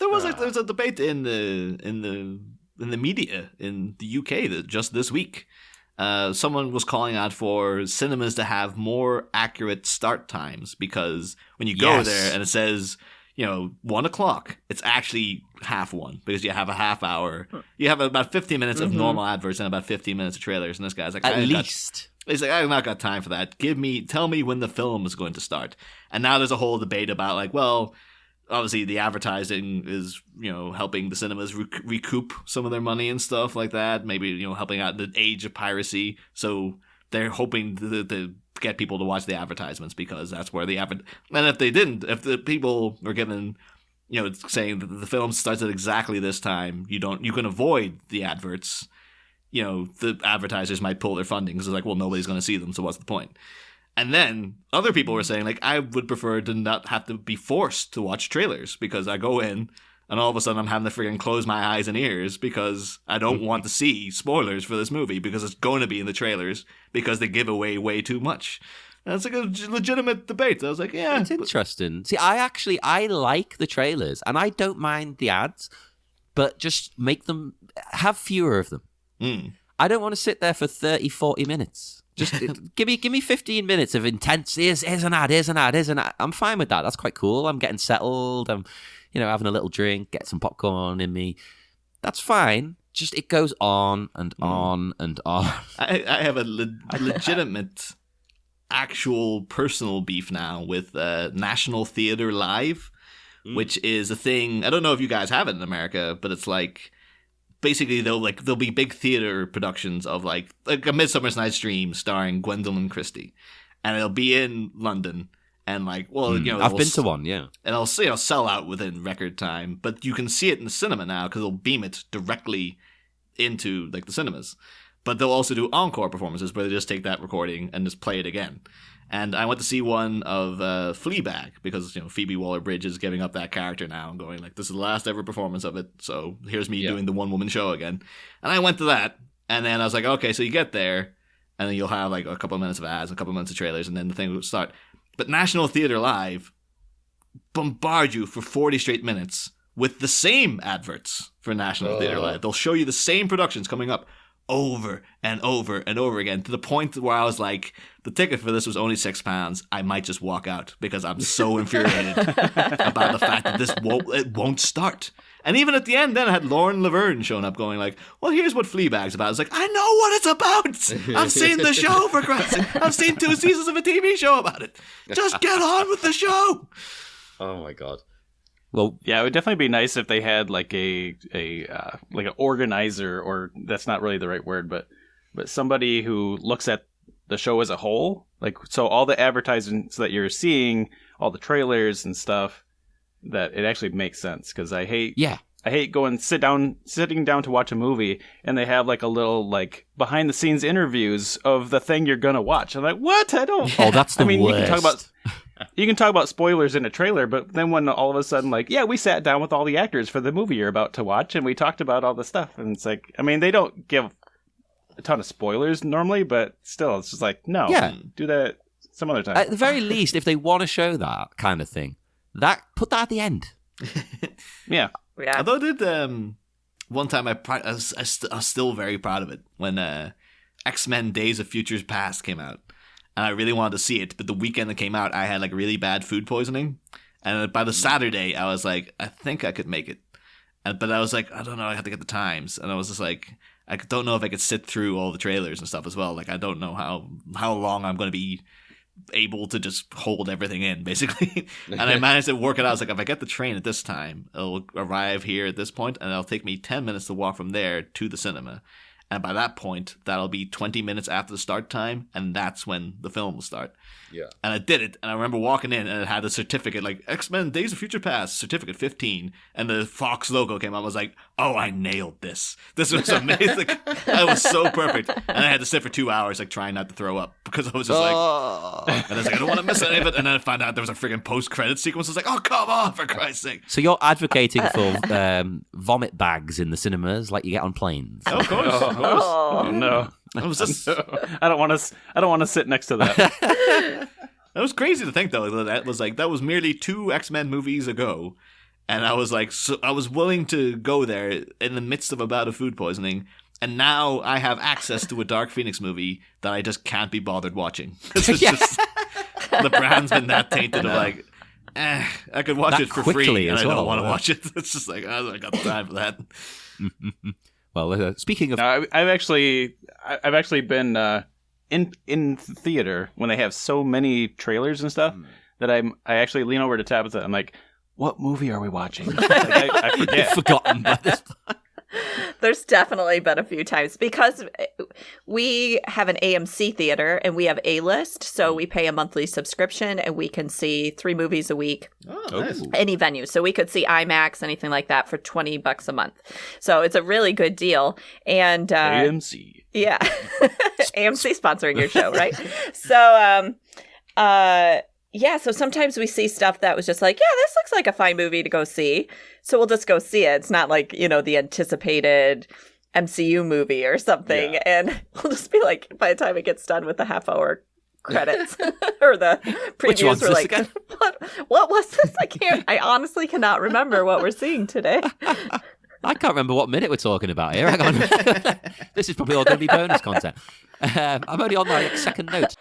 There's a debate in the media in the UK that just this week, someone was calling out for cinemas to have more accurate start times, because when you go there and it says 1 o'clock, it's actually 1:30, because you have a half hour. You have about 15 minutes of normal adverts and about 15 minutes of trailers. And this guy's like, at least. He's like, I've not got time for that. Tell me when the film is going to start. And now there's a whole debate about like, well, obviously the advertising is, helping the cinemas recoup some of their money and stuff like that. Maybe, helping out the age of piracy. So they're hoping to get people to watch the advertisements, because that's where and if the people were given, saying that the film starts at exactly this time, you can avoid the adverts. The advertisers might pull their funding, because it's like, well, nobody's going to see them, so what's the point? And then other people were saying, like, I would prefer to not have to be forced to watch trailers, because I go in and all of a sudden I'm having to freaking close my eyes and ears because I don't want to see spoilers for this movie, because it's going to be in the trailers, because they give away way too much. And it's like a legitimate debate. I was like, yeah. It's interesting. See, I like the trailers, and I don't mind the ads, but just have fewer of them. I don't want to sit there for 30, 40 minutes. Just give me 15 minutes of intense. Here's an ad. I'm fine with that. That's quite cool. I'm getting settled. I'm, having a little drink, get some popcorn in me. That's fine. Just it goes on and on and on. I have a legitimate, actual personal beef now with National Theatre Live, which is a thing. I don't know if you guys have it in America, but it's like, basically, there'll be big theater productions of like A Midsummer Night's Dream starring Gwendolyn Christie, and it'll be in London, and like, well, I've been to one, yeah, and it'll sell out within record time, but you can see it in the cinema now because they'll beam it directly into like the cinemas, but they'll also do encore performances where they just take that recording and just play it again. And I went to see one of Fleabag, because Phoebe Waller-Bridge is giving up that character now and going like, this is the last ever performance of it, so here's me doing the one-woman show again. And I went to that, and then I was like, okay, so you get there, and then you'll have like a couple of minutes of ads, a couple of minutes of trailers, and then the thing will start. But National Theatre Live bombard you for 40 straight minutes with the same adverts for National Theatre Live. They'll show you the same productions coming up over and over and over again, to the point where I was like, the ticket for this was only £6. I might just walk out, because I'm so infuriated about the fact that it won't start. And even at the end, then I had Lauren Laverne showing up going like, well, here's what Fleabag's about. I was like, I know what it's about. I've seen the show, for Christ's sake. I've seen 2 seasons of a TV show about it. Just get on with the show. Oh my God. Well, yeah, it would definitely be nice if they had like like an organizer, or that's not really the right word, but somebody who looks at the show as a whole. Like, so all the advertisements that you're seeing, all the trailers and stuff, that it actually makes sense. Because I hate sitting down to watch a movie, and they have like a little like behind the scenes interviews of the thing you're gonna watch. I'm like, what? I don't. Oh, that's the worst. You can talk about spoilers in a trailer, but then when all of a sudden, like, yeah, we sat down with all the actors for the movie you're about to watch, and we talked about all the stuff, and it's like, I mean, they don't give a ton of spoilers normally, but still, it's just like, no, do that some other time. At the very least, if they want to show that kind of thing, put that at the end. Yeah. Although I did, one time I was still very proud of it, when X-Men Days of Futures Past came out. And I really wanted to see it, but the weekend it came out, I had like really bad food poisoning. And by the Saturday, I was like, I think I could make it. But I was like, I don't know, I have to get the times. And I was just like, I don't know if I could sit through all the trailers and stuff as well. Like, I don't know how long I'm going to be able to just hold everything in, basically. And I managed to work it out. I was like, if I get the train at this time, it'll arrive here at this point, and it'll take me 10 minutes to walk from there to the cinema. And by that point, that'll be 20 minutes after the start time, and that's when the film will start. Yeah. And I did it, and I remember walking in, and it had a certificate, like, X-Men Days of Future Past, certificate 15, and the Fox logo came out. I was like, oh, I nailed this. This was amazing. That was so perfect. And I had to sit for 2 hours, like, trying not to throw up, because I was just like, and I was like, I don't want to miss any of it. And then I found out there was a freaking post-credit sequence. I was like, oh, come on, for Christ's sake. So you're advocating for vomit bags in the cinemas, like you get on planes? Oh, of course. Oh no! It was just... I don't want to sit next to that. It was crazy to think though that was merely 2 X-Men movies ago, And I was like, so I was willing to go there in the midst of a bout of food poisoning. And now I have access to a Dark Phoenix movie that I just can't be bothered watching. It's just, the brand's been that tainted of like, I could watch That it for free and I well, don't want to watch it. It's just like, I got the time for that. Well, speaking of... No, I've actually been in theater when they have so many trailers and stuff that I actually lean over to Tabitha. I'm like, what movie are we watching? Like, I forget. I've forgotten by this point. There's definitely been a few times because we have an AMC theater and we have A-List, so we pay a monthly subscription and we can see 3 movies a week. Oh, nice. Any venue. So we could see IMAX, anything like that, for $20 a month. So it's a really good deal. And AMC. Yeah. AMC sponsoring your show, right? So yeah, so sometimes we see stuff that was just like, yeah, this looks like a fine movie to go see. So we'll just go see it. It's not like, the anticipated MCU movie or something. Yeah. And we'll just be like, by the time it gets done with the half-hour credits or the previews, we're like, what was this? I honestly cannot remember what we're seeing today. I can't remember what minute we're talking about here. Hang on. This is probably all going to be bonus content. I'm only on my second note.